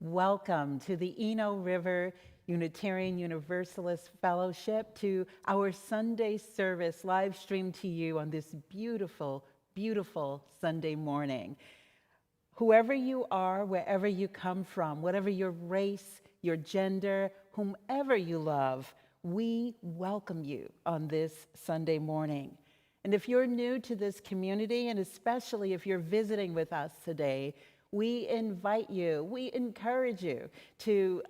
Welcome to the Eno River Unitarian Universalist Fellowship, to our Sunday service live streamed to you on this beautiful, beautiful Sunday morning. Whoever you are, wherever you come from, whatever your race, your gender, whomever you love, we welcome you on this Sunday morning. And if you're new to this community, and especially if you're visiting with us today, we invite you, we encourage you to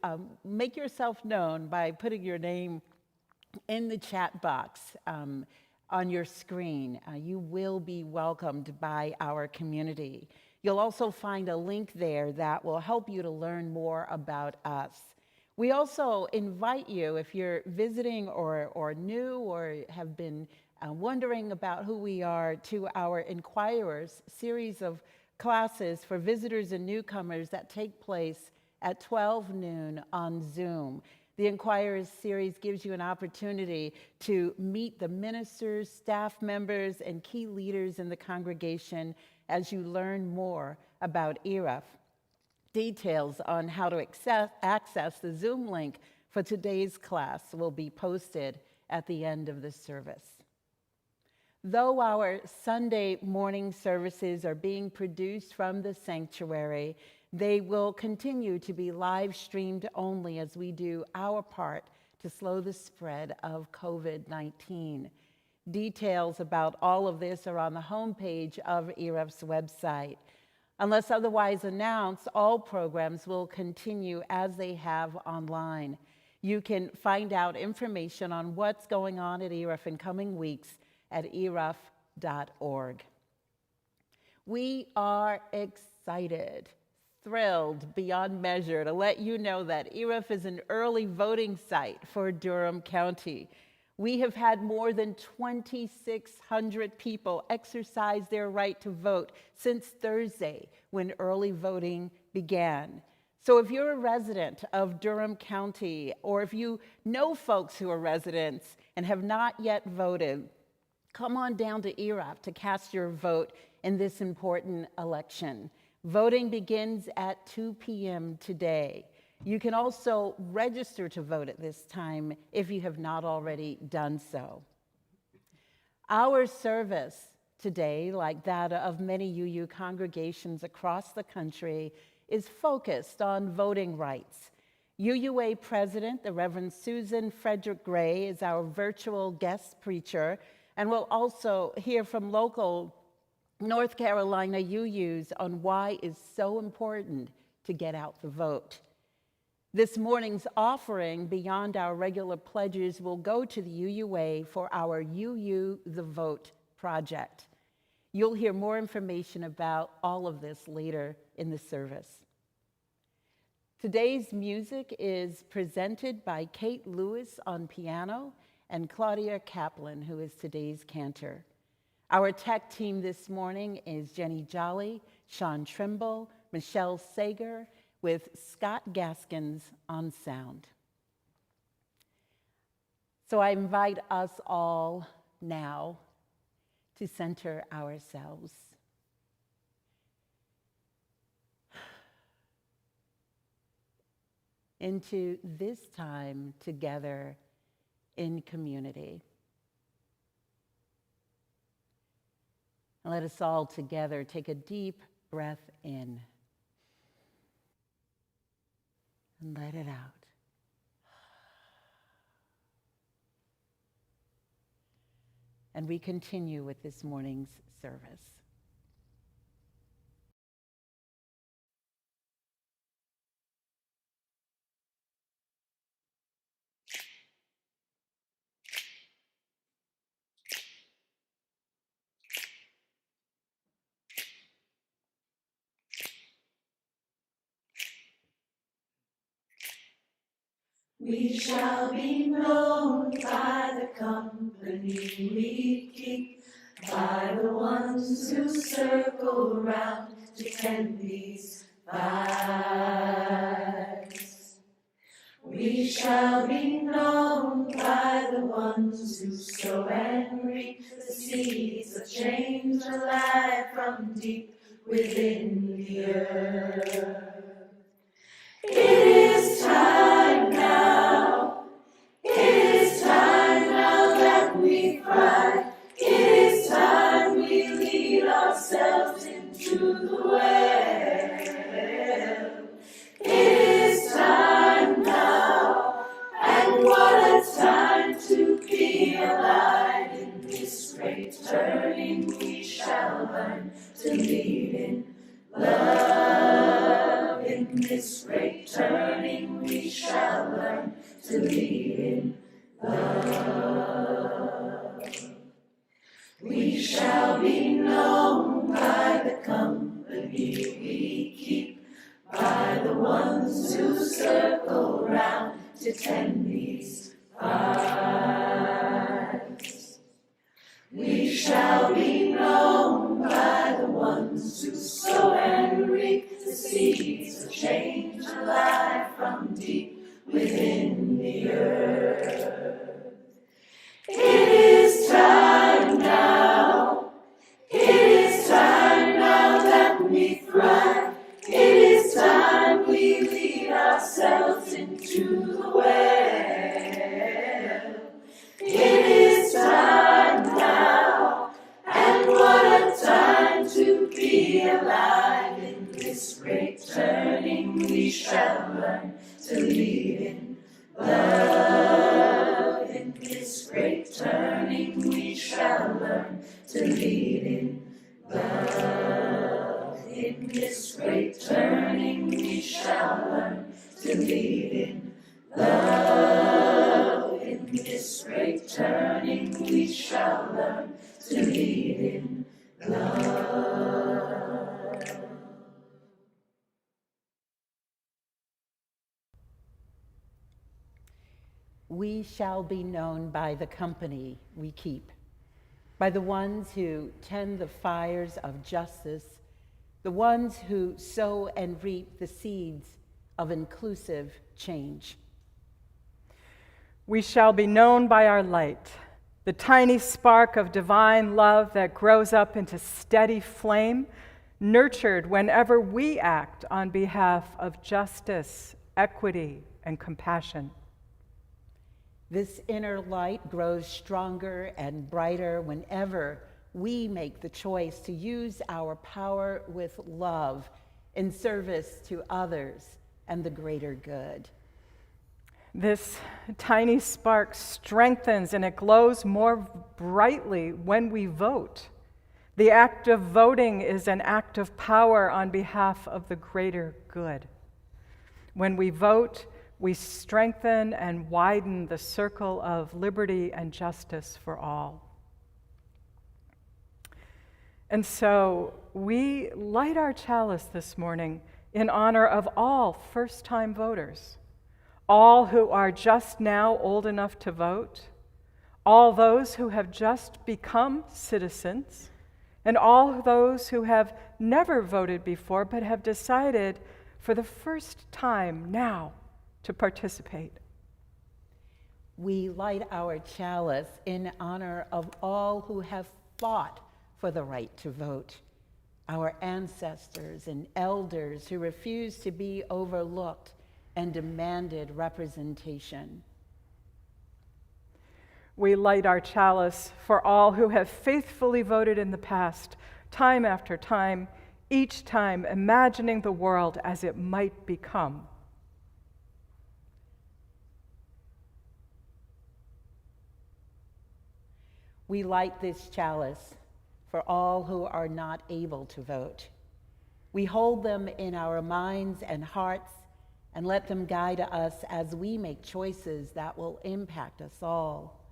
make yourself known by putting your name in the chat box on your screen. You will be welcomed by our community. You'll also find a link there that will help you to learn more about us. We also invite you, if you're visiting or new or have been wondering about who we are, to our Inquirers series of classes for visitors and newcomers that take place at 12 noon on Zoom. The Inquirers series gives you an opportunity to meet the ministers, staff members, and key leaders in the congregation as you learn more about ERUUF. Details on how to access the Zoom link for today's class will be posted at the end of the service. Though our Sunday morning services are being produced from the sanctuary, they will continue to be live streamed only as we do our part to slow the spread of COVID-19. Details about all of this are on the homepage of ERUUF's website. Unless otherwise announced, all programs will continue as they have online. You can find out information on what's going on at ERUUF in coming weeks at ERUUF.org. We are excited, thrilled beyond measure to let you know that ERUUF is an early voting site for Durham County. We have had more than 2,600 people exercise their right to vote since Thursday, when early voting began. So if you're a resident of Durham County, or if you know folks who are residents and have not yet voted, come on down to ERUUF to cast your vote in this important election. Voting begins at 2 p.m. today. You can also register to vote at this time if you have not already done so. Our service today, like that of many UU congregations across the country, is focused on voting rights. UUA President, the Reverend Frederick Gray, is our virtual guest preacher, and we'll also hear from local North Carolina UUs on why it's so important to get out the vote. This morning's offering, beyond our regular pledges, will go to the UUA for our UUtheVote project. You'll hear more information about all of this later in the service. Today's music is presented by Kate Lewis on piano and Claudia Kaplan, who is today's cantor. Our tech team this morning is Jenny Jolly, Sean Trimble, Michelle Sager, with Scott Gaskins on sound. So I invite us all now to center ourselves. Into this time together in community. And let us all together take a deep breath in and let it out. And we continue with this morning's service. We shall be known by the company we keep, by the ones who circle round to tend these vibes. We shall be known by the ones who sow and reap the seeds of change alive from deep within the earth. It is time now. It is time now that we cry. It is time we lead ourselves into the well. It is time now, and what a time to be alive. In this great turning we shall learn to lead in love. In this great turning we shall learn to lead in love. We shall be known by the company we keep, by the ones who circle round to tend these vines. We shall be known by the ones who sow and reap the seeds of change alive from deep within the earth. It is time now. It is time now that we thrive. It is time we lead ourselves into the well. It is time now, and what a time to be alive. In this great turning we shall learn to lead in love. In this great turning we shall learn to lead in love. In this great turning we shall learn to lead in love. In this great turning we shall learn to lead in love. We shall be known by the company we keep, by the ones who tend the fires of justice, the ones who sow and reap the seeds of inclusive change. We shall be known by our light, the tiny spark of divine love that grows up into steady flame, nurtured whenever we act on behalf of justice, equity, and compassion. This inner light grows stronger and brighter whenever we make the choice to use our power with love in service to others and the greater good. This tiny spark strengthens and it glows more brightly when we vote. The act of voting is an act of power on behalf of the greater good. When we vote, we strengthen and widen the circle of liberty and justice for all. And so we light our chalice this morning in honor of all first-time voters, all who are just now old enough to vote, all those who have just become citizens, and all those who have never voted before but have decided for the first time now to participate. We light our chalice in honor of all who have fought for the right to vote, our ancestors and elders who refused to be overlooked and demanded representation. We light our chalice for all who have faithfully voted in the past, time after time, each time imagining the world as it might become. We light this chalice for all who are not able to vote. We hold them in our minds and hearts and let them guide us as we make choices that will impact us all.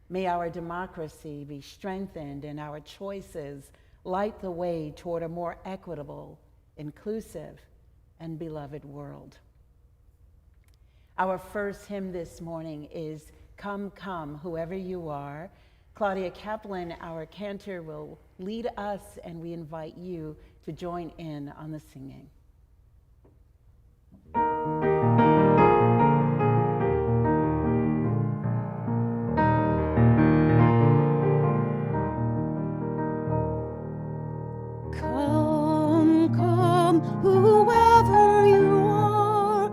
May our democracy be strengthened and our choices light the way toward a more equitable, inclusive, and beloved world. Our first hymn this morning is Come, Come, Whoever You Are. Claudia Kaplan, our cantor, will lead us, and we invite you to join in on the singing. Come, come, whoever you are,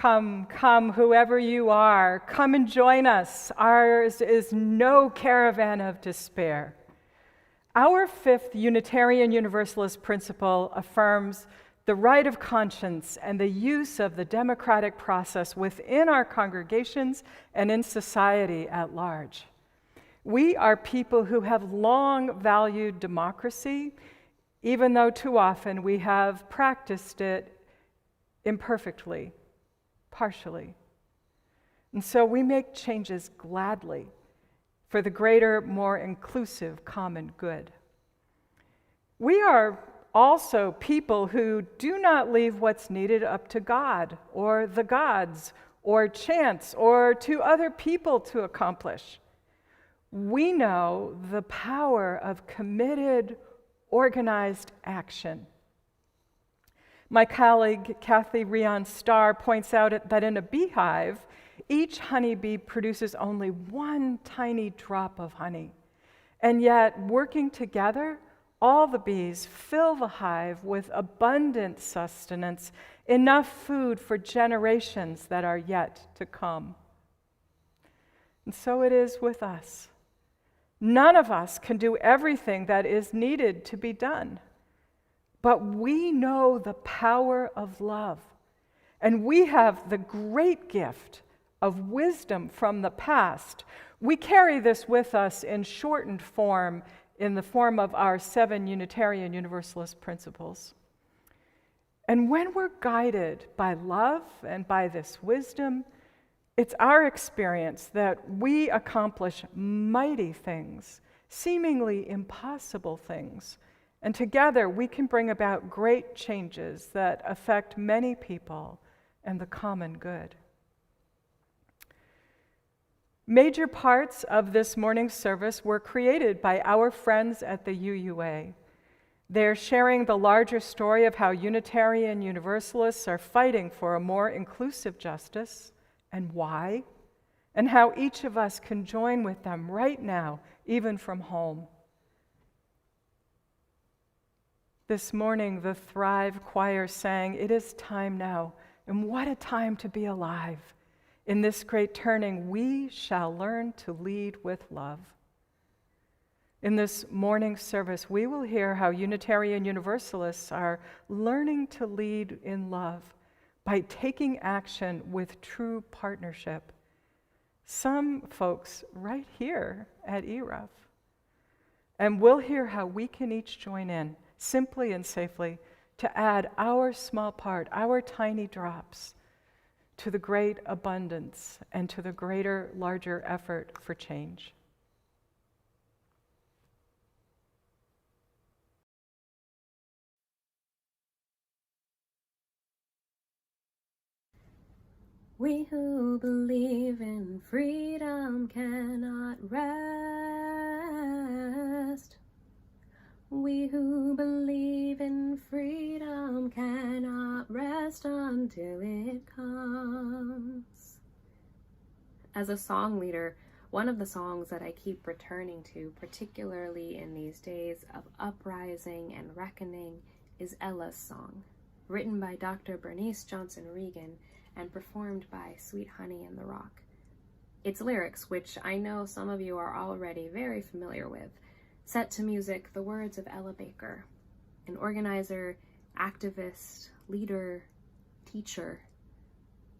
Come, come, whoever you are, come and join us. Ours is no caravan of despair. Our fifth Unitarian Universalist principle affirms the right of conscience and the use of the democratic process within our congregations and in society at large. We are people who have long valued democracy, even though too often we have practiced it imperfectly, partially. And so we make changes gladly for the greater, more inclusive common good. We are also people who do not leave what's needed up to God or the gods or chance or to other people to accomplish. We know the power of committed, organized action. My colleague Kathy Rion Starr points out that in a beehive, each honeybee produces only one tiny drop of honey. And yet, working together, all the bees fill the hive with abundant sustenance, enough food for generations that are yet to come. And so it is with us. None of us can do everything that is needed to be done. But we know the power of love, and we have the great gift of wisdom from the past. We carry this with us in shortened form, in the form of our 7 Unitarian Universalist principles. And when we're guided by love and by this wisdom, it's our experience that we accomplish mighty things, seemingly impossible things, and together we can bring about great changes that affect many people and the common good. Major parts of this morning's service were created by our friends at the UUA. They're sharing the larger story of how Unitarian Universalists are fighting for a more inclusive justice and why, and how each of us can join with them right now, even from home. This morning, the Thrive Choir sang, "It is time now, and what a time to be alive. In this great turning, we shall learn to lead with love." In this morning's service, we will hear how Unitarian Universalists are learning to lead in love by taking action with true partnership. Some folks right here at ERUUF. And we'll hear how we can each join in, simply and safely, to add our small part, our tiny drops, to the great abundance and to the greater, larger effort for change. We who believe in freedom cannot rest. We who believe in freedom cannot rest until it comes. As a song leader, one of the songs that I keep returning to, particularly in these days of uprising and reckoning, is Ella's Song, written by Dr. Bernice Johnson Regan and performed by Sweet Honey in the Rock. Its lyrics, which I know some of you are already very familiar with, set to music the words of Ella Baker, an organizer, activist, leader, teacher,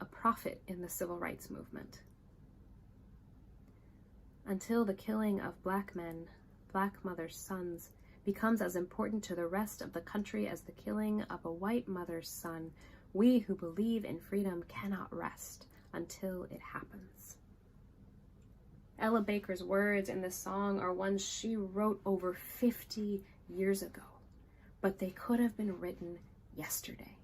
a prophet in the civil rights movement. Until the killing of Black men, Black mothers' sons, becomes as important to the rest of the country as the killing of a white mother's son, we who believe in freedom cannot rest until it happens. Ella Baker's words in this song are ones she wrote over 50 years ago, but they could have been written yesterday.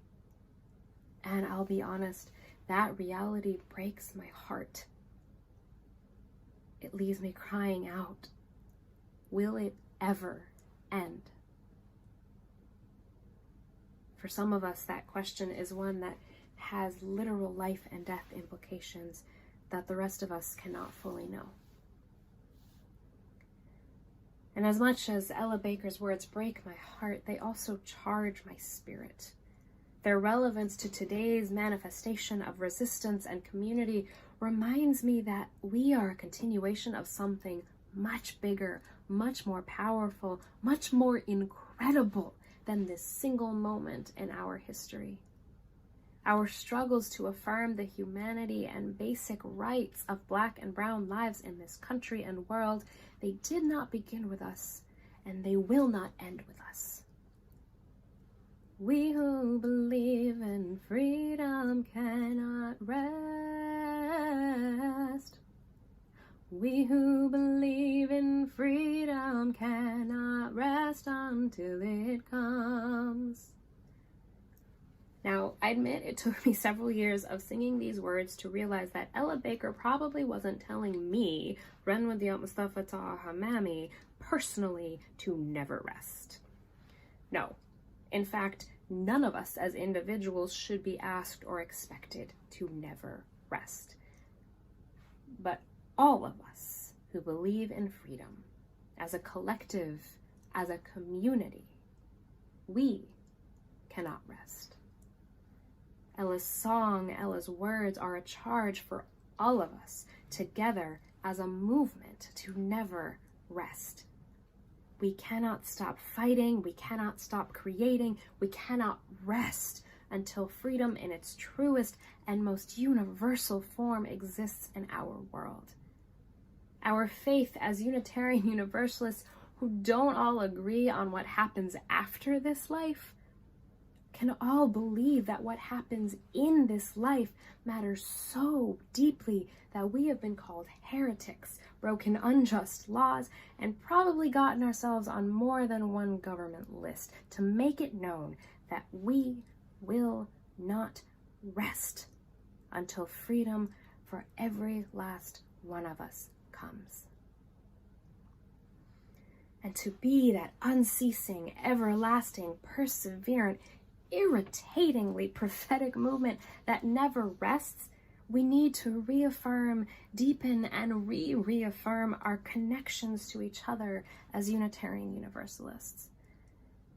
And I'll be honest, that reality breaks my heart. It leaves me crying out, will it ever end? For some of us, that question is one that has literal life and death implications that the rest of us cannot fully know. And as much as Ella Baker's words break my heart, they also charge my spirit. Their relevance to today's manifestation of resistance and community reminds me that we are a continuation of something much bigger, much more powerful, much more incredible than this single moment in our history. Our struggles to affirm the humanity and basic rights of Black and brown lives in this country and world, they did not begin with us, and they will not end with us. We who believe in freedom cannot rest. We who believe in freedom cannot rest until it comes. Now, I admit it took me several years of singing these words to realize that Ella Baker probably wasn't telling me, Renwadiat Mustafa Taha Hamami, personally to never rest. No. In fact, none of us as individuals should be asked or expected to never rest. But all of us who believe in freedom, as a collective, as a community, we cannot rest. Ella's song, Ella's words are a charge for all of us together as a movement to never rest. We cannot stop fighting, we cannot stop creating, we cannot rest until freedom in its truest and most universal form exists in our world. Our faith as Unitarian Universalists who don't all agree on what happens after this life can all believe that what happens in this life matters so deeply that we have been called heretics, broken unjust laws, and probably gotten ourselves on more than one government list to make it known that we will not rest until freedom for every last one of us comes. And to be that unceasing, everlasting, perseverant, irritatingly prophetic movement that never rests, we need to reaffirm, deepen, and reaffirm our connections to each other as Unitarian Universalists.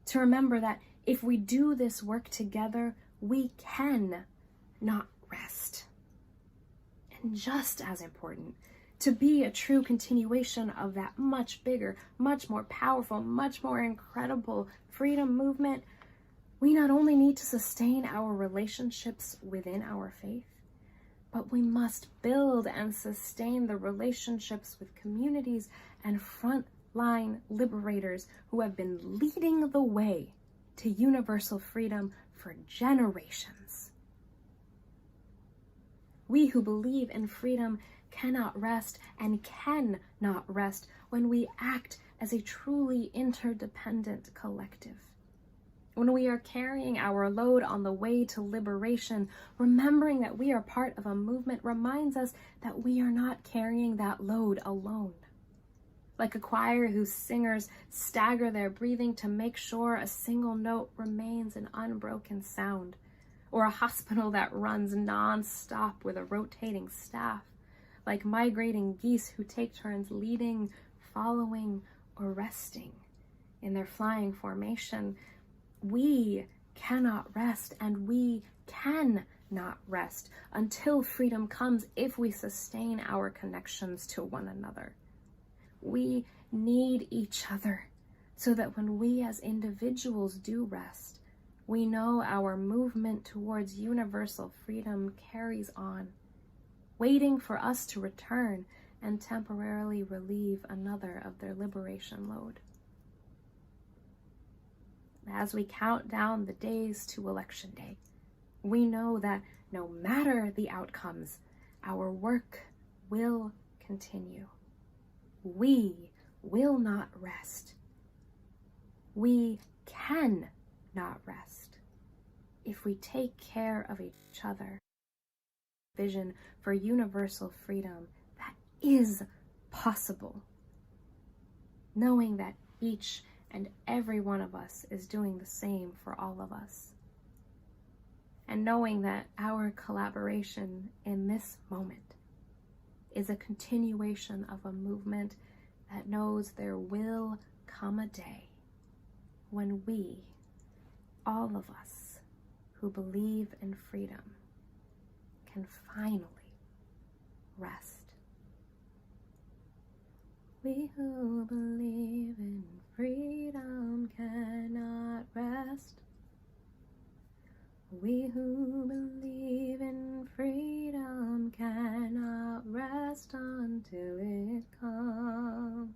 To remember that if we do this work together, we can not rest. And just as important, to be a true continuation of that much bigger, much more powerful, much more incredible freedom movement, we not only need to sustain our relationships within our faith, but we must build and sustain the relationships with communities and frontline liberators who have been leading the way to universal freedom for generations. We who believe in freedom cannot rest and cannot rest when we act as a truly interdependent collective. When we are carrying our load on the way to liberation, remembering that we are part of a movement reminds us that we are not carrying that load alone. Like a choir whose singers stagger their breathing to make sure a single note remains an unbroken sound, or a hospital that runs non-stop with a rotating staff, like migrating geese who take turns leading, following, or resting in their flying formation. We cannot rest, and we cannot rest until freedom comes if we sustain our connections to one another. We need each other so that when we as individuals do rest, we know our movement towards universal freedom carries on, waiting for us to return and temporarily relieve another of their liberation load. As we count down the days to Election Day, we know that no matter the outcomes, our work will continue. We will not rest. We can not rest if we take care of each other. Vision for universal freedom that is possible, knowing that each and every one of us is doing the same for all of us. And knowing that our collaboration in this moment is a continuation of a movement that knows there will come a day when we, all of us who believe in freedom can finally rest. We who believe in freedom cannot rest. We who believe in freedom cannot rest until it comes.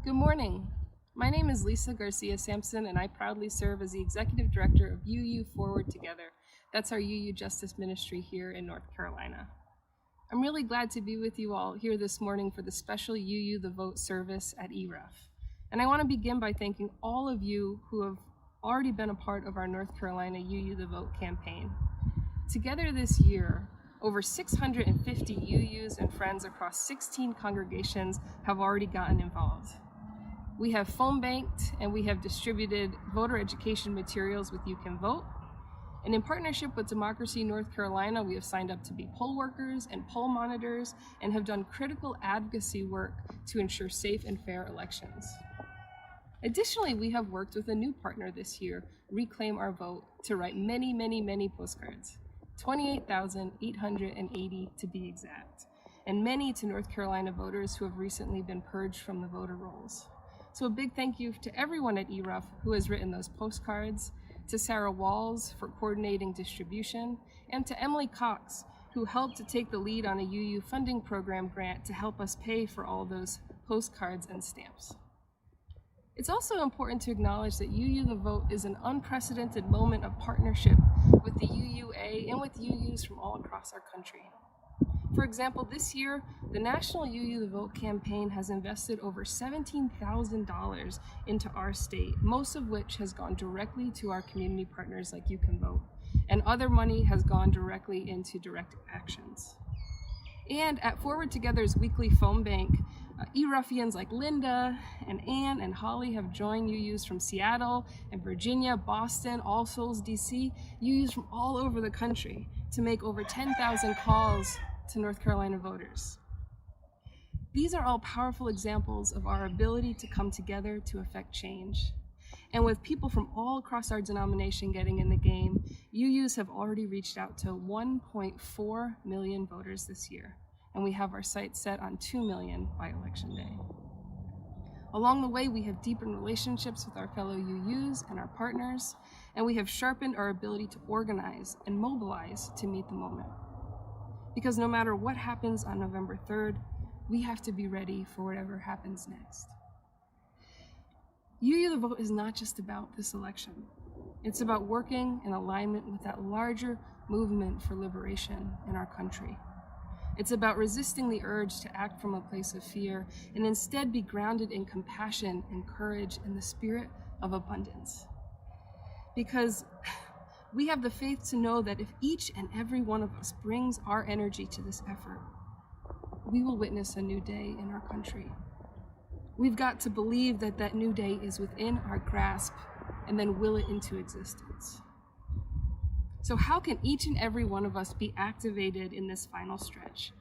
Good morning. My name is Lisa Garcia Sampson, and I proudly serve as the Executive Director of UU Forward Together. That's our UU Justice Ministry here in North Carolina. I'm really glad to be with you all here this morning for the special UUtheVote service at ERUUF. And I want to begin by thanking all of you who have already been a part of our North Carolina UUtheVote campaign. Together this year, over 650 UUs and friends across 16 congregations have already gotten involved. We have phone banked and we have distributed voter education materials with UUtheVote. And in partnership with Democracy North Carolina, we have signed up to be poll workers and poll monitors and have done critical advocacy work to ensure safe and fair elections. Additionally, we have worked with a new partner this year, Reclaim Our Vote, to write many, many, many postcards, 28,880 to be exact, and many to North Carolina voters who have recently been purged from the voter rolls. So a big thank you to everyone at ERUUF who has written those postcards, to Sarah Walls for coordinating distribution, and to Emily Cox, who helped to take the lead on a UU funding program grant to help us pay for all those postcards and stamps. It's also important to acknowledge that UUtheVote is an unprecedented moment of partnership with the UUA and with UUs from all across our country. For example, this year, the National UUtheVote campaign has invested over $17,000 into our state, most of which has gone directly to our community partners like UUtheVote, and other money has gone directly into direct actions. And at Forward Together's weekly phone bank, ERUFians like Linda and Ann and Holly have joined UUs from Seattle and Virginia, Boston, All Souls, DC, UUs from all over the country to make over 10,000 calls to North Carolina voters. These are all powerful examples of our ability to come together to affect change. And with people from all across our denomination getting in the game, UUs have already reached out to 1.4 million voters this year, and we have our sights set on 2 million by Election Day. Along the way, we have deepened relationships with our fellow UUs and our partners, and we have sharpened our ability to organize and mobilize to meet the moment. Because no matter what happens on November 3rd, we have to be ready for whatever happens next. UUtheVote is not just about this election. It's about working in alignment with that larger movement for liberation in our country. It's about resisting the urge to act from a place of fear and instead be grounded in compassion and courage and the spirit of abundance. Because we have the faith to know that if each and every one of us brings our energy to this effort, we will witness a new day in our country. We've got to believe that that new day is within our grasp and then will it into existence. So how can each and every one of us be activated in this final stretch?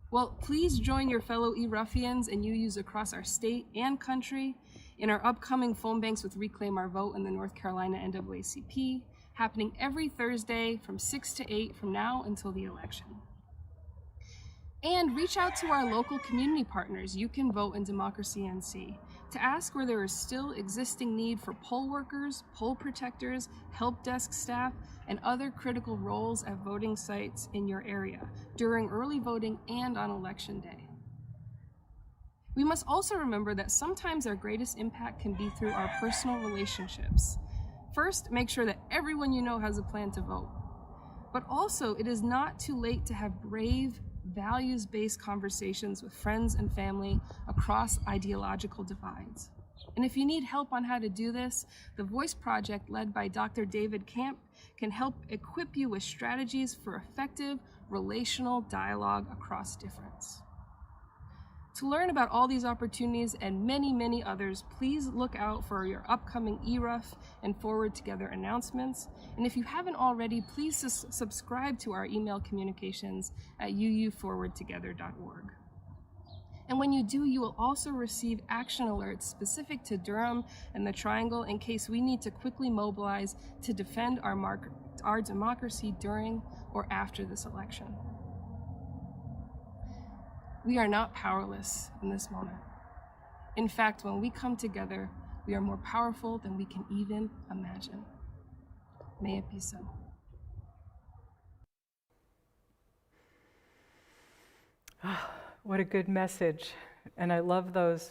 Well, please join your fellow ERUFians and UUs across our state and country in our upcoming phone banks with Reclaim Our Vote and the North Carolina NAACP, happening every Thursday from 6 to 8 from now until the election. And reach out to our local community partners, UUtheVote and Democracy NC, to ask where there is still existing need for poll workers, poll protectors, help desk staff, and other critical roles at voting sites in your area during early voting and on Election Day. We must also remember that sometimes our greatest impact can be through our personal relationships. First, make sure that everyone you know has a plan to vote. But also, it is not too late to have brave, values-based conversations with friends and family across ideological divides. And if you need help on how to do this, the Voice Project, led by Dr. David Camp, can help equip you with strategies for effective relational dialogue across difference. To learn about all these opportunities and many, many others, please look out for your upcoming ERUUF and Forward Together announcements. And if you haven't already, please subscribe to our email communications at UUforwardtogether.org. And when you do, you will also receive action alerts specific to Durham and the Triangle in case we need to quickly mobilize to defend our democracy during or after this election. We are not powerless in this moment. In fact, when we come together, we are more powerful than we can even imagine. May it be so. What a good message. And I love those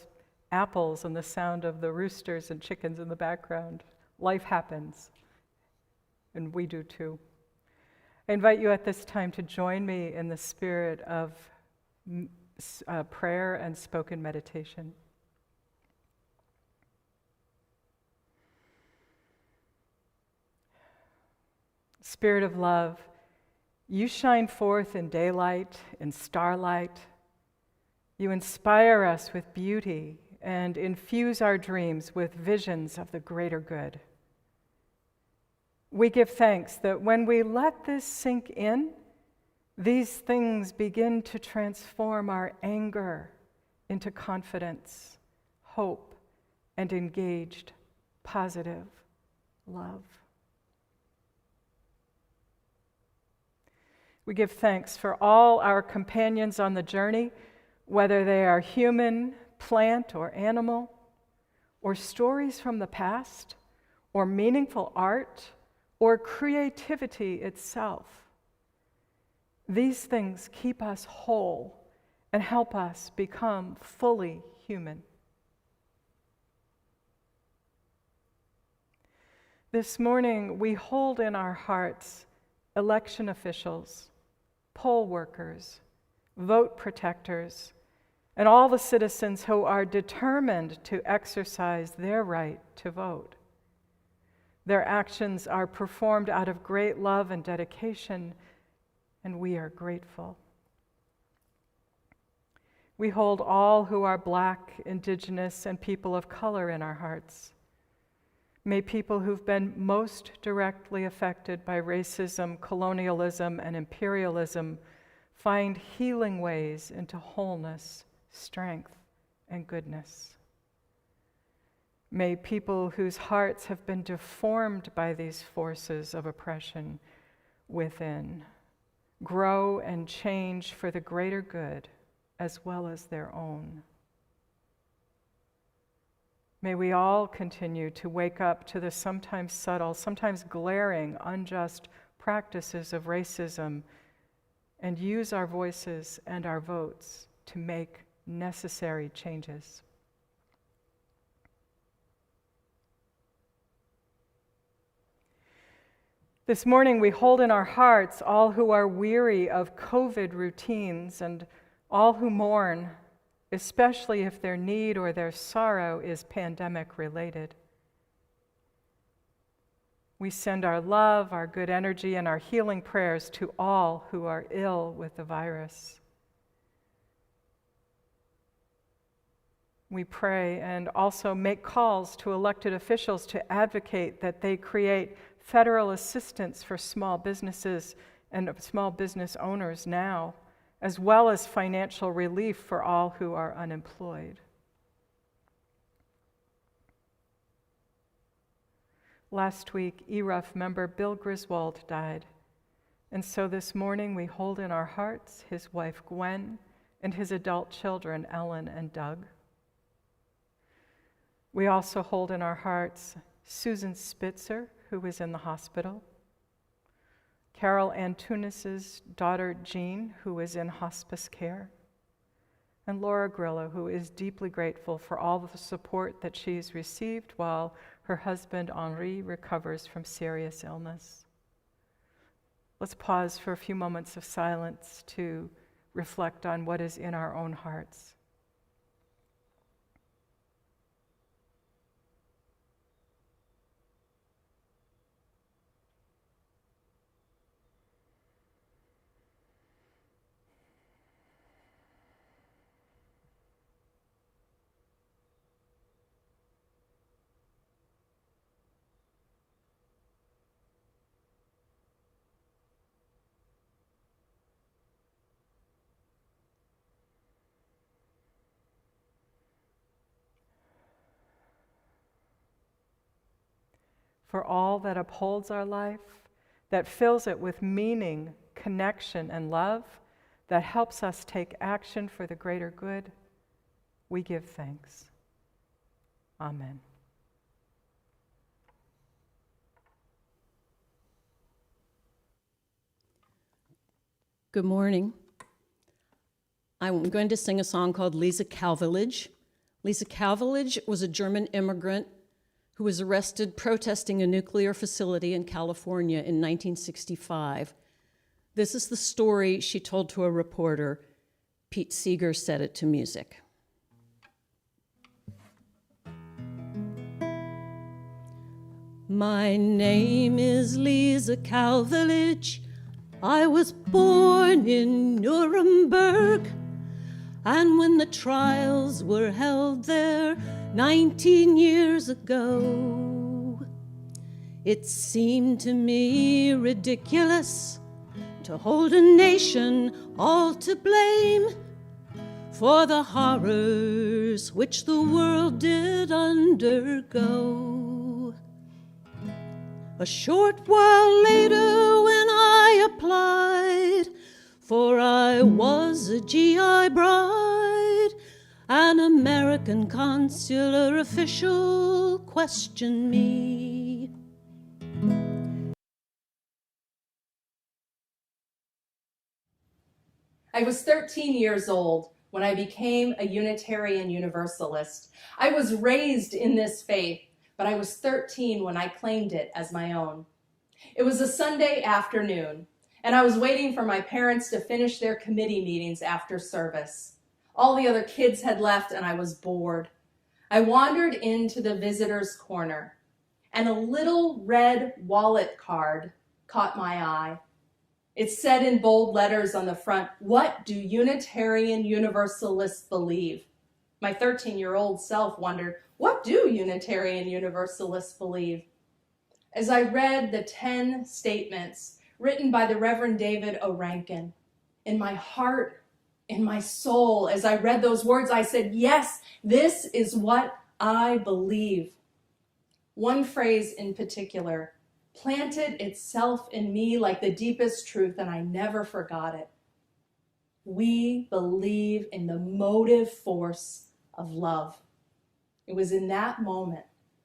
apples and the sound of the roosters and chickens in the background. Life happens, and we do too. I invite you at this time to join me in the spirit of prayer and spoken meditation. Spirit of love, you shine forth in daylight, in starlight. You inspire us with beauty and infuse our dreams with visions of the greater good. We give thanks that when we let this sink in, these things begin to transform our anger into confidence, hope, and engaged, positive love. We give thanks for all our companions on the journey, whether they are human, plant, or animal, or stories from the past, or meaningful art, or creativity itself. These things keep us whole and help us become fully human. This morning, we hold in our hearts election officials, poll workers, vote protectors, and all the citizens who are determined to exercise their right to vote. Their actions are performed out of great love and dedication, and we are grateful. We hold all who are Black, Indigenous, and people of color in our hearts. May people who've been most directly affected by racism, colonialism, and imperialism find healing ways into wholeness, strength, and goodness. May people whose hearts have been deformed by these forces of oppression within grow and change for the greater good as well as their own. May we all continue to wake up to the sometimes subtle, sometimes glaring, unjust practices of racism and use our voices and our votes to make necessary changes. This morning, we hold in our hearts all who are weary of COVID routines and all who mourn, especially if their need or their sorrow is pandemic-related. We send our love, our good energy, and our healing prayers to all who are ill with the virus. We pray and also make calls to elected officials to advocate that they create federal assistance for small businesses and small business owners now, as well as financial relief for all who are unemployed. Last week, ERUUF member Bill Griswold died, and so this morning we hold in our hearts his wife Gwen and his adult children Ellen and Doug. We also hold in our hearts Susan Spitzer, who is in the hospital, Carol Antunes' daughter Jean, who is in hospice care, and Laura Grillo, who is deeply grateful for all the support that she's received while her husband Henri recovers from serious illness. Let's pause for a few moments of silence to reflect on what is in our own hearts. For all that upholds our life, that fills it with meaning, connection, and love, that helps us take action for the greater good, we give thanks. Amen. Good morning. I'm going to sing a song called Lisa Calvillage. Lisa Calvillage was a German immigrant who was arrested protesting a nuclear facility in California in 1965. This is the story she told to a reporter. Pete Seeger set it to music. My name is Lisa Calvillage. I was born in Nuremberg, and when the trials were held there 19 years ago, it seemed to me ridiculous to hold a nation all to blame for the horrors which the world did undergo. A short while later when I applied, for I was a GI bride, an American consular official questioned me. I was 13 years old when I became a Unitarian Universalist. I was raised in this faith, but I was 13 when I claimed it as my own. It was a Sunday afternoon, and I was waiting for my parents to finish their committee meetings after service. All the other kids had left, and I was bored. I wandered into the visitor's corner, and a little red wallet card caught my eye. It said in bold letters on the front, "What do Unitarian Universalists believe?" My 13-year-old self wondered, what do Unitarian Universalists believe? As I read the 10 statements written by the Reverend David O. Rankin, in my heart, in my soul, as I read those words, I said, yes, this is what I believe. One phrase in particular planted itself in me like the deepest truth, and I never forgot it. We believe in the motive force of love. It was in that moment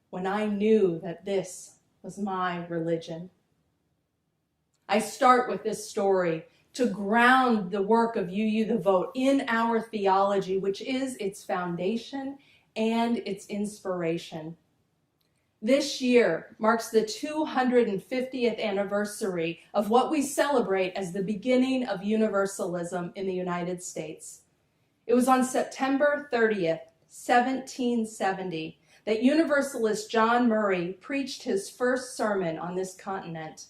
when I knew that this was my religion. I start with this story to ground the work of UUtheVote in our theology, which is its foundation and its inspiration. This year marks the 250th anniversary of what we celebrate as the beginning of universalism in the United States. It was on September 30th, 1770, that Universalist John Murray preached his first sermon on this continent.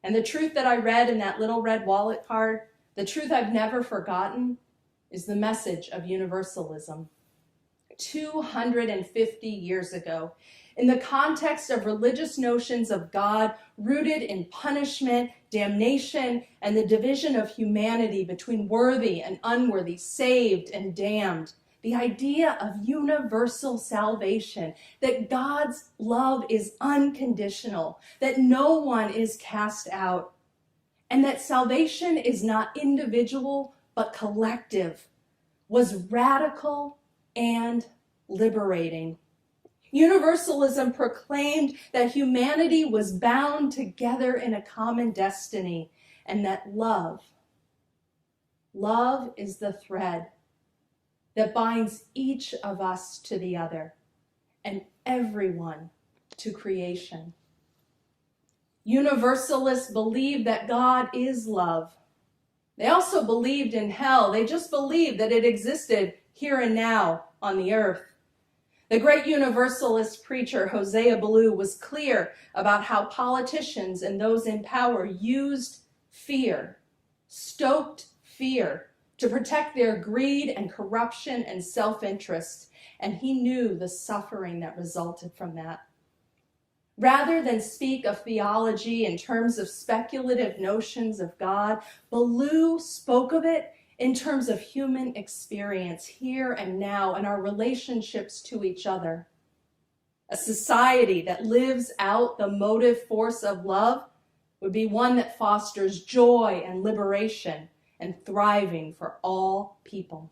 And the truth that I read in that little red wallet card, the truth I've never forgotten, is the message of universalism. 250 years ago, in the context of religious notions of God rooted in punishment, damnation, and the division of humanity between worthy and unworthy, saved and damned, the idea of universal salvation, that God's love is unconditional, that no one is cast out, and that salvation is not individual but collective, was radical and liberating. Universalism proclaimed that humanity was bound together in a common destiny, and that love is the thread that binds each of us to the other and everyone to creation. Universalists believe that God is love. They also believed in hell. They just believed that it existed here and now on the earth. The great Universalist preacher Hosea Ballou was clear about how politicians and those in power used fear, stoked fear, to protect their greed and corruption and self-interest, and he knew the suffering that resulted from that. Rather than speak of theology in terms of speculative notions of God, Ballou spoke of it in terms of human experience here and now and our relationships to each other. A society that lives out the motive force of love would be one that fosters joy and liberation and thriving for all people.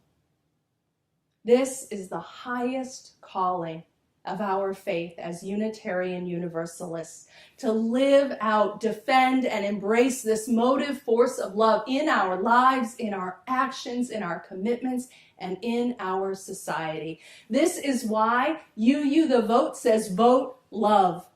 This is the highest calling of our faith as Unitarian Universalists, to live out, defend, and embrace this motive force of love in our lives, in our actions, in our commitments, and in our society. This is why UUtheVote says vote love.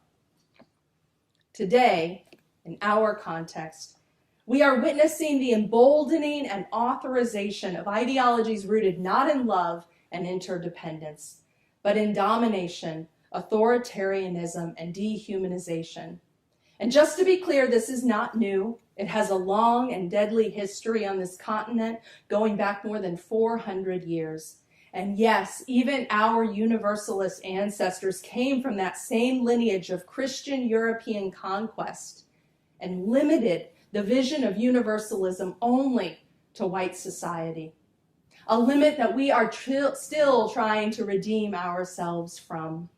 Today, in our context, we are witnessing the emboldening and authorization of ideologies rooted not in love and interdependence, but in domination, authoritarianism, and dehumanization. And just to be clear, this is not new. It has a long and deadly history on this continent, going back more than 400 years. And yes, even our Universalist ancestors came from that same lineage of Christian European conquest and limited the vision of universalism only to white society, a limit that we are still trying to redeem ourselves from.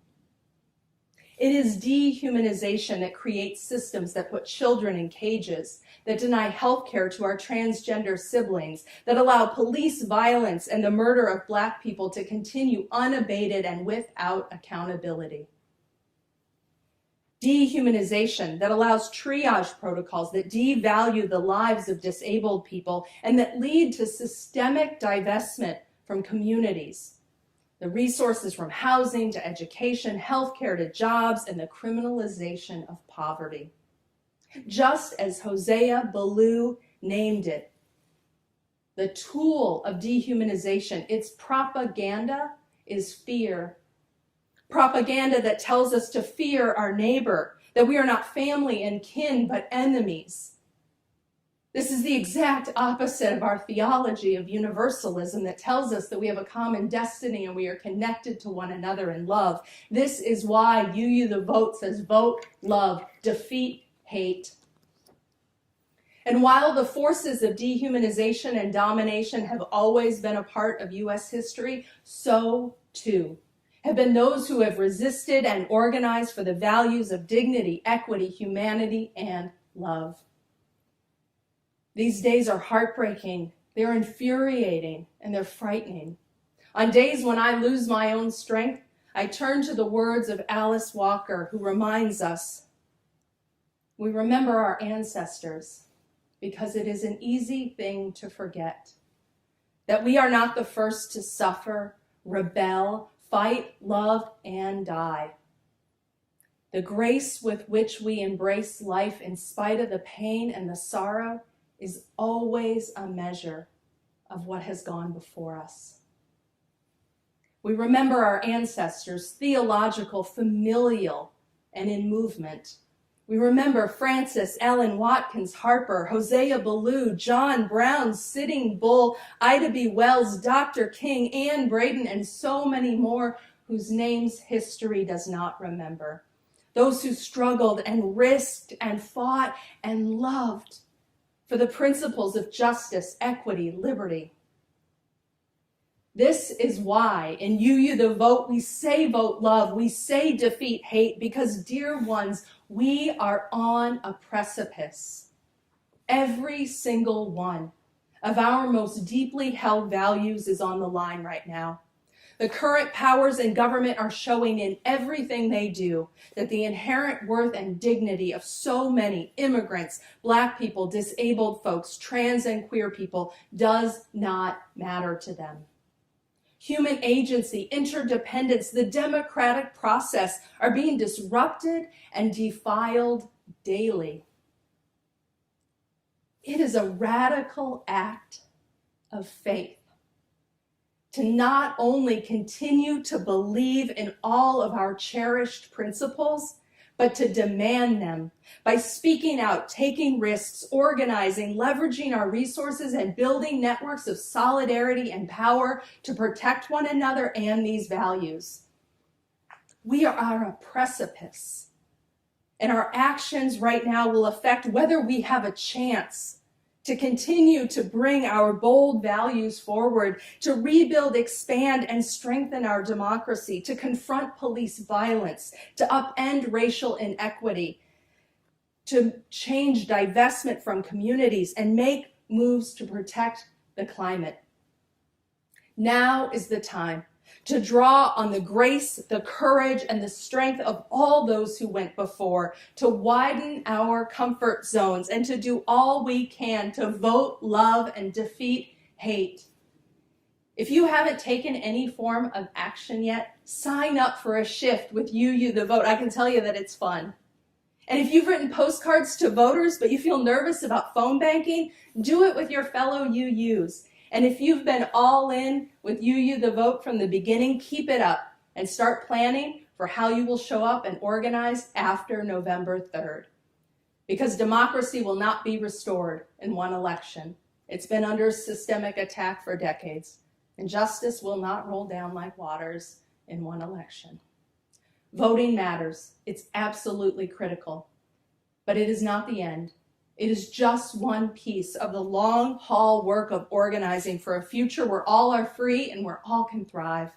It is dehumanization that creates systems that put children in cages, that deny health care to our transgender siblings, that allow police violence and the murder of Black people to continue unabated and without accountability. Dehumanization that allows triage protocols that devalue the lives of disabled people and that lead to systemic divestment from communities, the resources from housing to education, healthcare to jobs, and the criminalization of poverty. Just as Hosea Ballou named it, the tool of dehumanization, its propaganda, is fear. Propaganda that tells us to fear our neighbor, that we are not family and kin, but enemies. This is the exact opposite of our theology of universalism that tells us that we have a common destiny and we are connected to one another in love. This is why UUtheVote says vote love, defeat hate. And while the forces of dehumanization and domination have always been a part of U.S. history, so too have been those who have resisted and organized for the values of dignity, equity, humanity, and love. These days are heartbreaking, they're infuriating, and they're frightening. On days when I lose my own strength, I turn to the words of Alice Walker, who reminds us, we remember our ancestors because it is an easy thing to forget, that we are not the first to suffer, rebel, fight, love, and die. The grace with which we embrace life in spite of the pain and the sorrow is always a measure of what has gone before us. We remember our ancestors, theological, familial, and in movement. We remember Francis, Ellen Watkins Harper, Hosea Ballou, John Brown, Sitting Bull, Ida B. Wells, Dr. King, Anne Braden, and so many more whose names history does not remember. Those who struggled and risked and fought and loved for the principles of justice, equity, liberty. This is why in UUtheVote we say vote love, we say defeat hate, because, dear ones, we are on a precipice. Every single one of our most deeply held values is on the line right now. The current powers in government are showing in everything they do that the inherent worth and dignity of so many immigrants, Black people, disabled folks, trans and queer people does not matter to them. Human agency, interdependence, the democratic process are being disrupted and defiled daily. It is a radical act of faith to not only continue to believe in all of our cherished principles, but to demand them by speaking out, taking risks, organizing, leveraging our resources, and building networks of solidarity and power to protect one another and these values. We are on a precipice, and our actions right now will affect whether we have a chance to continue to bring our bold values forward, to rebuild, expand, and strengthen our democracy, to confront police violence, to upend racial inequity, to change divestment from communities, and make moves to protect the climate. Now is the time to draw on the grace, the courage, and the strength of all those who went before, to widen our comfort zones, and to do all we can to vote, love, and defeat hate. If you haven't taken any form of action yet, sign up for a shift with UUtheVote. I can tell you that it's fun. And if you've written postcards to voters, but you feel nervous about phone banking, do it with your fellow UUs. And if you've been all in with UUtheVote from the beginning, keep it up and start planning for how you will show up and organize after November 3rd. Because democracy will not be restored in one election. It's been under systemic attack for decades, and justice will not roll down like waters in one election. Voting matters. It's absolutely critical, but it is not the end. It is just one piece of the long haul work of organizing for a future where all are free and where all can thrive.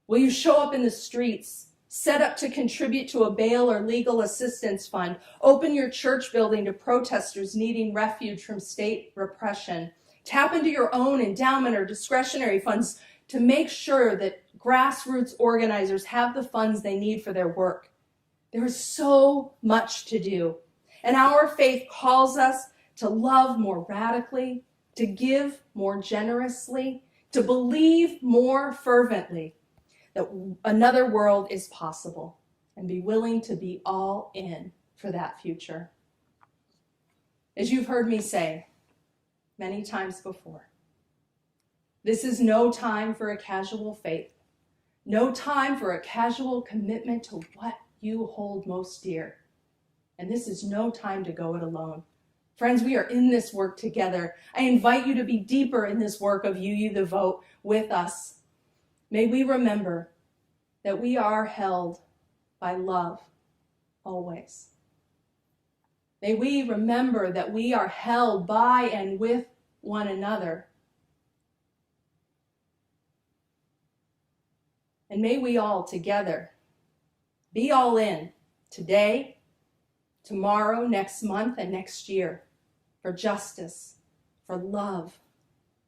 Will you show up in the streets, set up to contribute to a bail or legal assistance fund, open your church building to protesters needing refuge from state repression, tap into your own endowment or discretionary funds to make sure that grassroots organizers have the funds they need for their work? There is so much to do. And our faith calls us to love more radically, to give more generously, to believe more fervently that another world is possible, and be willing to be all in for that future. As you've heard me say many times before, this is no time for a casual faith, no time for a casual commitment to what you hold most dear. And this is no time to go it alone. Friends, we are in this work together. I invite you to be deeper in this work of UUtheVote with us. May we remember that we are held by love always. May we remember that we are held by and with one another. And may we all together be all in today, tomorrow, next month, and next year for justice, for love,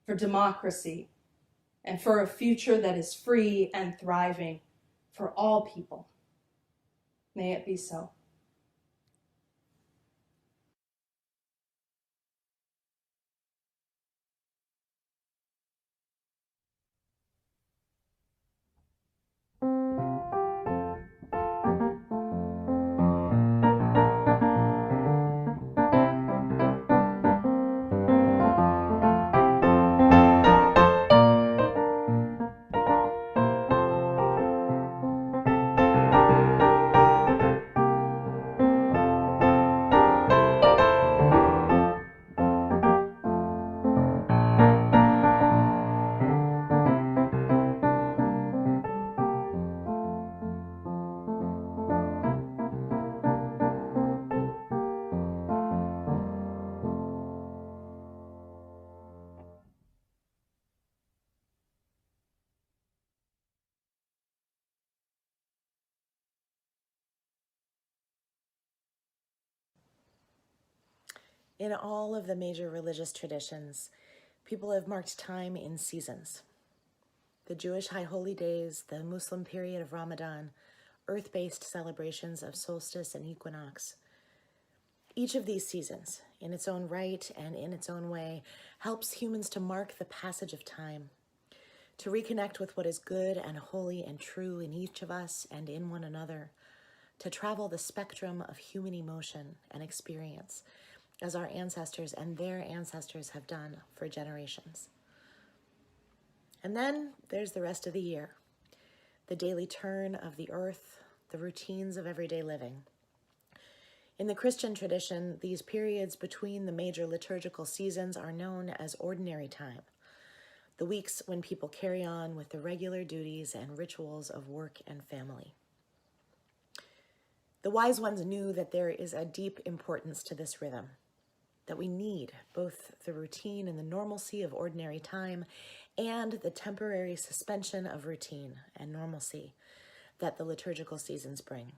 for democracy, and for a future that is free and thriving for all people. May it be so. In all of the major religious traditions, people have marked time in seasons. The Jewish High Holy Days, the Muslim period of Ramadan, earth-based celebrations of solstice and equinox. Each of these seasons, in its own right and in its own way, helps humans to mark the passage of time, to reconnect with what is good and holy and true in each of us and in one another, to travel the spectrum of human emotion and experience as our ancestors and their ancestors have done for generations. And then there's the rest of the year, the daily turn of the earth, the routines of everyday living. In the Christian tradition, these periods between the major liturgical seasons are known as ordinary time, the weeks when people carry on with the regular duties and rituals of work and family. The wise ones knew that there is a deep importance to this rhythm, that we need both the routine and the normalcy of ordinary time and the temporary suspension of routine and normalcy that the liturgical seasons bring.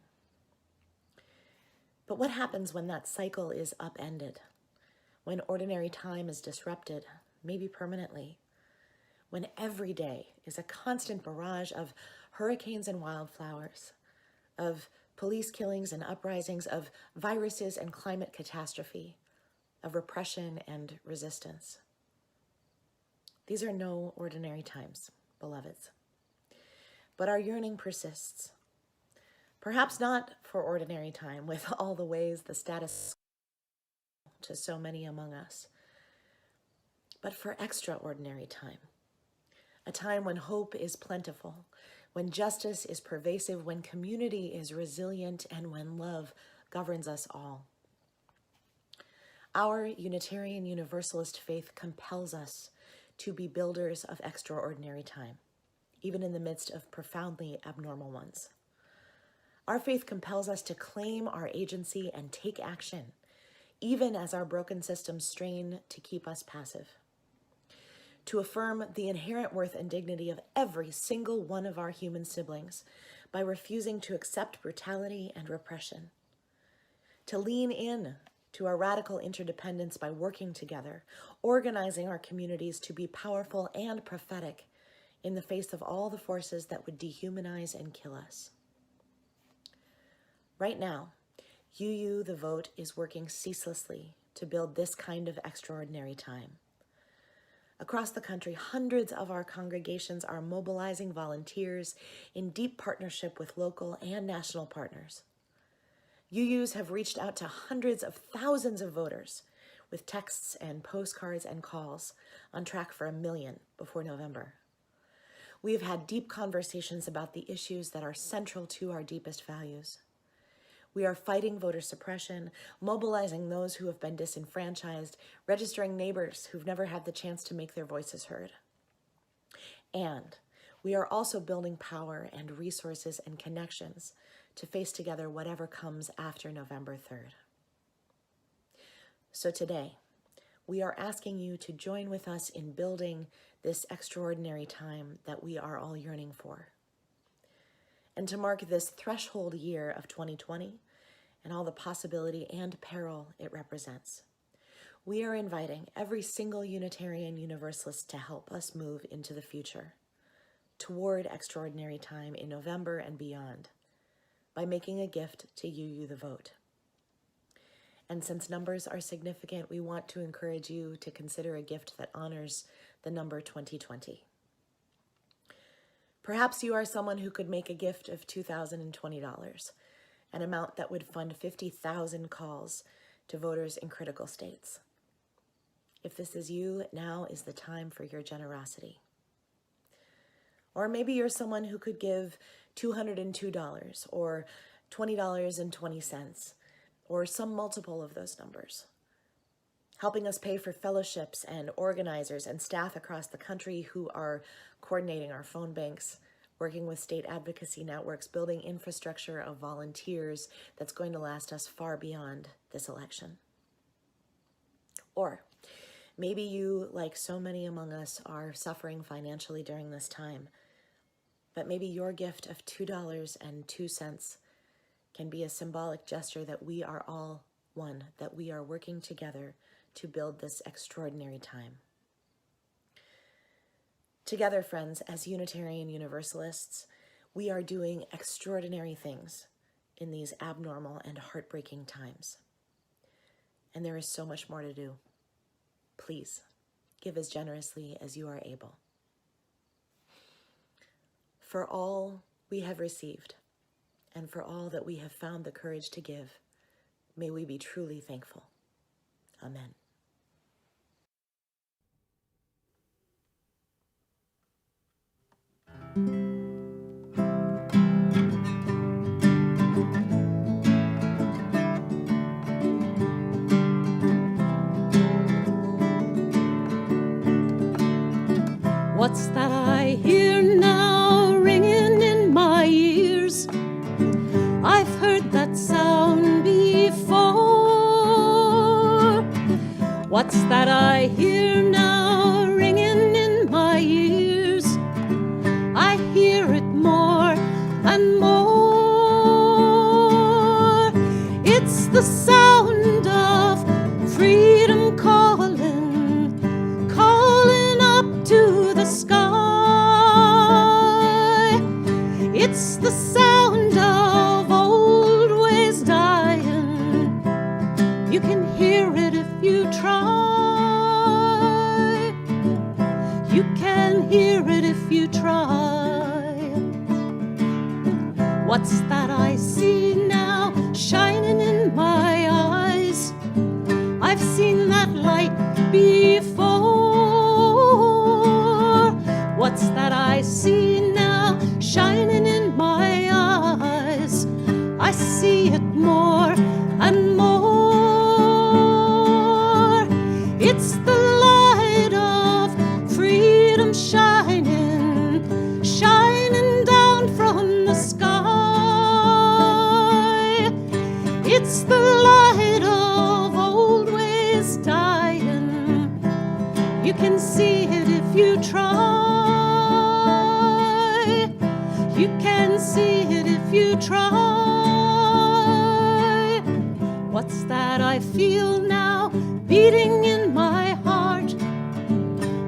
But what happens when that cycle is upended? When ordinary time is disrupted, maybe permanently? When every day is a constant barrage of hurricanes and wildflowers, of police killings and uprisings, of viruses and climate catastrophe, of repression and resistance? These are no ordinary times, beloveds. But our yearning persists. Perhaps not for ordinary time, with all the ways the status to so many among us, but for extraordinary time, a time when hope is plentiful, when justice is pervasive, when community is resilient, and when love governs us all. Our Unitarian Universalist faith compels us to be builders of extraordinary time, even in the midst of profoundly abnormal ones. Our faith compels us to claim our agency and take action, even as our broken systems strain to keep us passive. To affirm the inherent worth and dignity of every single one of our human siblings by refusing to accept brutality and repression. To lean in to our radical interdependence by working together, organizing our communities to be powerful and prophetic in the face of all the forces that would dehumanize and kill us. Right now, UUtheVote is working ceaselessly to build this kind of extraordinary time. Across the country, hundreds of our congregations are mobilizing volunteers in deep partnership with local and national partners. UUs have reached out to hundreds of thousands of voters with texts and postcards and calls, on track for 1 million before November. We have had deep conversations about the issues that are central to our deepest values. We are fighting voter suppression, mobilizing those who have been disenfranchised, registering neighbors who've never had the chance to make their voices heard. And we are also building power and resources and connections to face together whatever comes after November 3rd. So today, we are asking you to join with us in building this extraordinary time that we are all yearning for. And to mark this threshold year of 2020 and all the possibility and peril it represents, we are inviting every single Unitarian Universalist to help us move into the future, toward extraordinary time in November and beyond, by making a gift to UUtheVote. And since numbers are significant, we want to encourage you to consider a gift that honors the number 2020. Perhaps you are someone who could make a gift of $2,020, an amount that would fund 50,000 calls to voters in critical states. If this is you, now is the time for your generosity. Or maybe you're someone who could give $202 or $20.20 or some multiple of those numbers, helping us pay for fellowships and organizers and staff across the country who are coordinating our phone banks, working with state advocacy networks, building infrastructure of volunteers that's going to last us far beyond this election. Or maybe you, like so many among us, are suffering financially during this time, but maybe your gift of $2.02 can be a symbolic gesture that we are all one, that we are working together to build this extraordinary time. Together, friends, as Unitarian Universalists, we are doing extraordinary things in these abnormal and heartbreaking times. And there is so much more to do. Please, give as generously as you are able. For all we have received, and for all that we have found the courage to give, may we be truly thankful. Amen. What's that I hear now ringing in my ears? I've heard that sound before. What's that I hear now ringing in my ears? I hear it more and more. It's the sound of freedom calling, calling up to the sky. It's the sound of old ways dying. You can hear it if you try. You can hear it if you try. What's that I see now shining in my eyes? I've seen that light before. What's that I see now shining in my eyes? I see it more and more. It's the light of freedom shining, shining down from the sky. It's the light of old ways dying. You can see it if you try. You can see it if you try. What's that I feel now beating in my heart?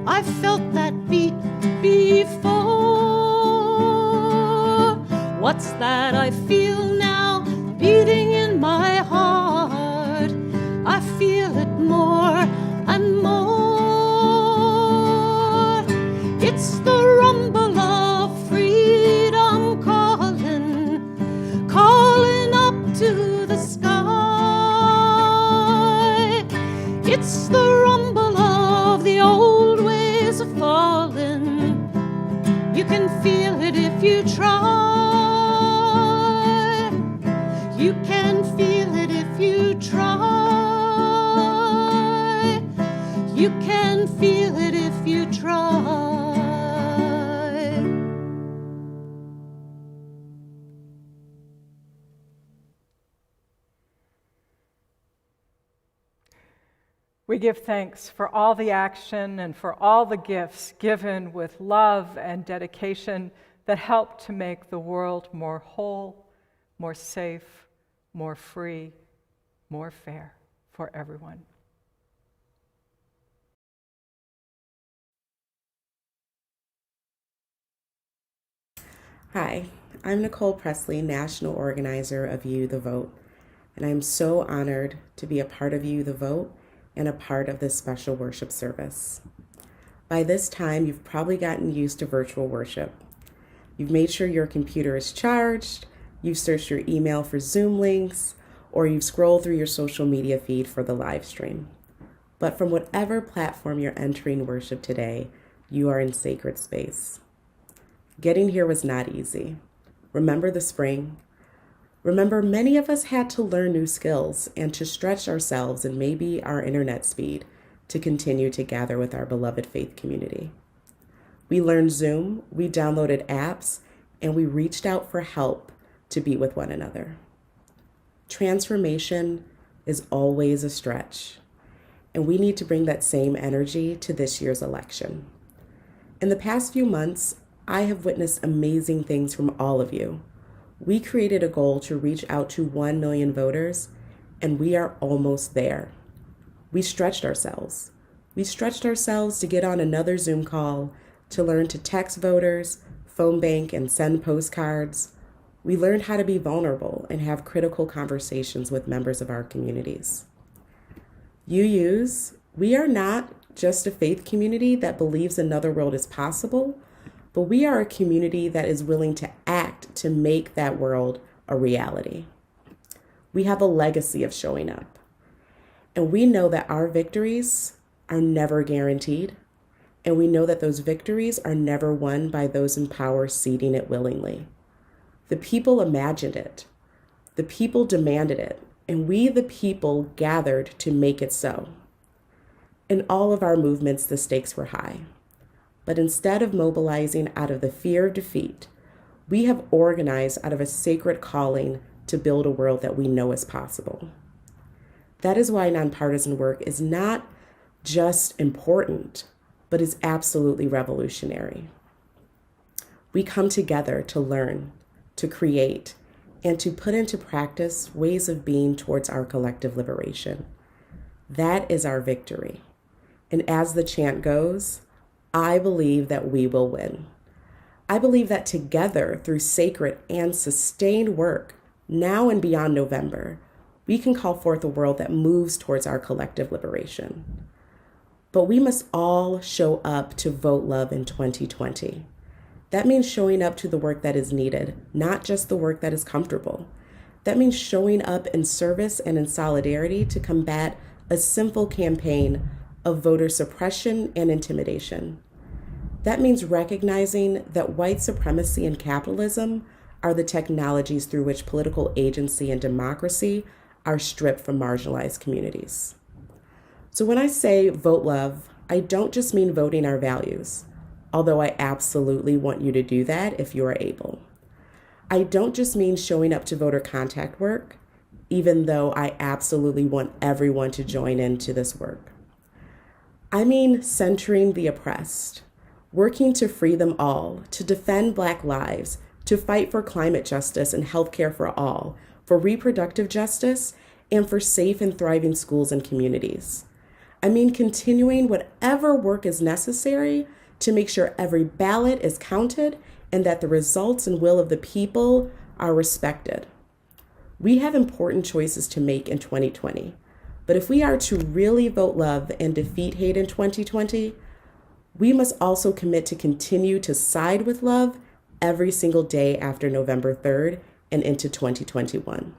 I felt that beat before. What's that I feel now beating in my heart? I feel it more and more. It's the rumble of freedom calling, calling up to the sky. It's the rumble of the old ways of falling. You can feel it if you try. You can feel it if you try. You can feel it if you try. We give thanks for all the action and for all the gifts given with love and dedication that help to make the world more whole, more safe, more free, more fair for everyone. Hi, I'm Nicole Presley, National Organizer of UUtheVote, and I'm so honored to be a part of UUtheVote and a part of this special worship service. By this time, you've probably gotten used to virtual worship. You've made sure your computer is charged, you've searched your email for Zoom links, or you've scrolled through your social media feed for the live stream. But from whatever platform you're entering worship today, you are in sacred space. Getting here was not easy. Remember the spring? Remember, many of us had to learn new skills and to stretch ourselves and maybe our internet speed to continue to gather with our beloved faith community. We learned Zoom, we downloaded apps, and we reached out for help to be with one another. Transformation is always a stretch, and we need to bring that same energy to this year's election. In the past few months, I have witnessed amazing things from all of you. We created a goal to reach out to 1 million voters, and we are almost there. We stretched ourselves. We stretched ourselves to get on another Zoom call, to learn to text voters, phone bank, and send postcards. We learned how to be vulnerable and have critical conversations with members of our communities. UUs, we are not just a faith community that believes another world is possible, but we are a community that is willing to act to make that world a reality. We have a legacy of showing up, and we know that our victories are never guaranteed, and we know that those victories are never won by those in power ceding it willingly. The people imagined it, the people demanded it, and we, the people, gathered to make it so. In all of our movements, the stakes were high. But instead of mobilizing out of the fear of defeat, we have organized out of a sacred calling to build a world that we know is possible. That is why nonpartisan work is not just important, but is absolutely revolutionary. We come together to learn, to create, and to put into practice ways of being towards our collective liberation. That is our victory. And as the chant goes, I believe that we will win. I believe that together, through sacred and sustained work, now and beyond November, we can call forth a world that moves towards our collective liberation. But we must all show up to vote love in 2020. That means showing up to the work that is needed, not just the work that is comfortable. That means showing up in service and in solidarity to combat a simple campaign of voter suppression and intimidation. That means recognizing that white supremacy and capitalism are the technologies through which political agency and democracy are stripped from marginalized communities. So when I say vote love, I don't just mean voting our values, although I absolutely want you to do that if you are able. I don't just mean showing up to voter contact work, even though I absolutely want everyone to join into this work. I mean centering the oppressed, working to free them all, to defend Black lives, to fight for climate justice and healthcare for all, for reproductive justice, and for safe and thriving schools and communities. I mean continuing whatever work is necessary to make sure every ballot is counted and that the results and will of the people are respected. We have important choices to make in 2020, but if we are to really vote love and defeat hate in 2020, we must also commit to continue to side with love every single day after November 3rd and into 2021.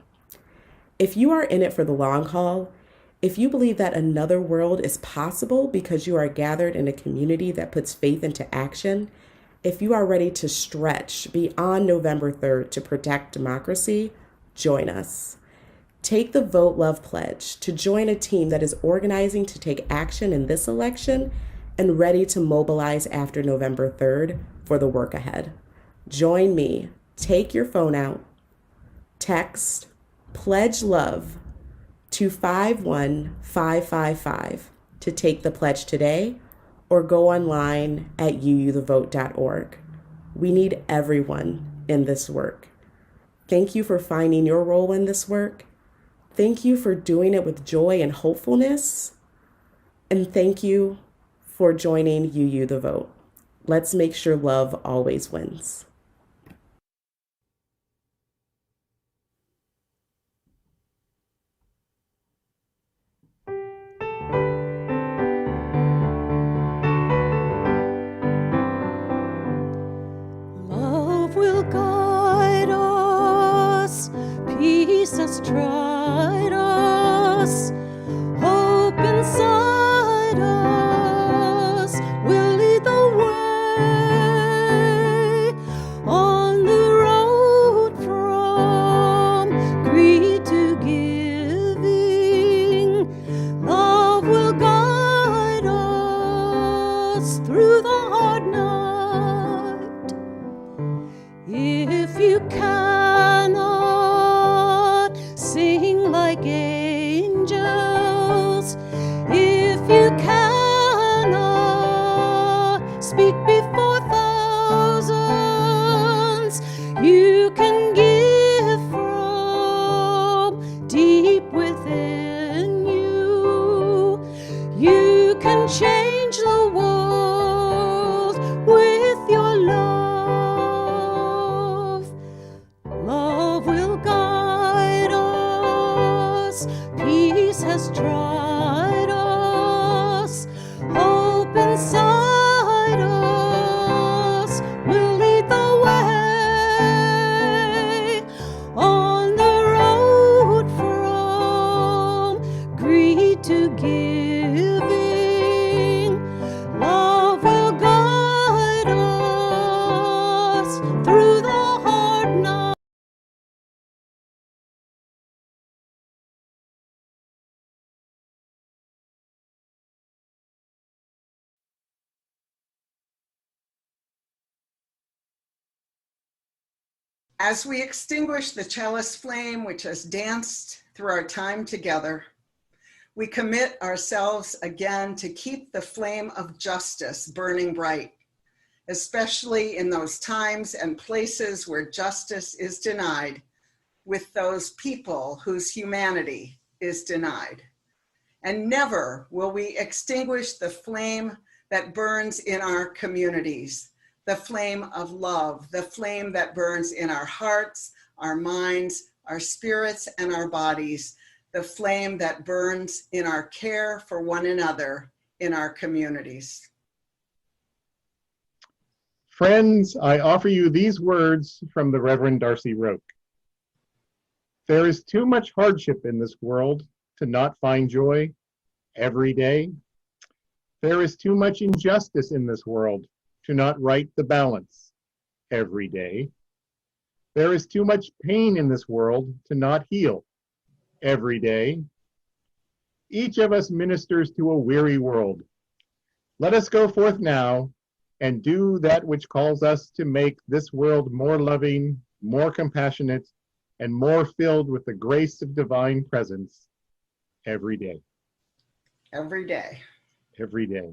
If you are in it for the long haul, if you believe that another world is possible because you are gathered in a community that puts faith into action, if you are ready to stretch beyond November 3rd to protect democracy, join us. Take the Vote Love Pledge to join a team that is organizing to take action in this election and ready to mobilize after November 3rd for the work ahead. Join me. Take your phone out, text Pledge Love to 51555 to take the pledge today, or go online at UUtheVote.org. We need everyone in this work. Thank you for finding your role in this work. Thank you for doing it with joy and hopefulness. And thank you for joining UUtheVote. Let's make sure love always wins. Love will guide us, peace has tried us, hope inside us will lead the way on the road from greed to giving. Love will guide us through the hard night. If you cannot sing like angels, if you cannot speak before thousands, you can give from deep within you. You can change the world with your love. Love will guide us, peace has tried us, hope inside us through the hard night. As we extinguish the chalice flame which has danced through our time together, we commit ourselves again to keep the flame of justice burning bright, especially in those times and places where justice is denied, with those people whose humanity is denied. And never will we extinguish the flame that burns in our communities, the flame of love, the flame that burns in our hearts, our minds, our spirits, and our bodies, the flame that burns in our care for one another in our communities. Friends, I offer you these words from the Reverend Darcy Roque. There is too much hardship in this world to not find joy every day. There is too much injustice in this world to not right the balance every day. There is too much pain in this world to not heal every day. Each of us ministers to a weary world. Let us go forth now and do that which calls us to make this world more loving, more compassionate, and more filled with the grace of divine presence every day. Every day. Every day.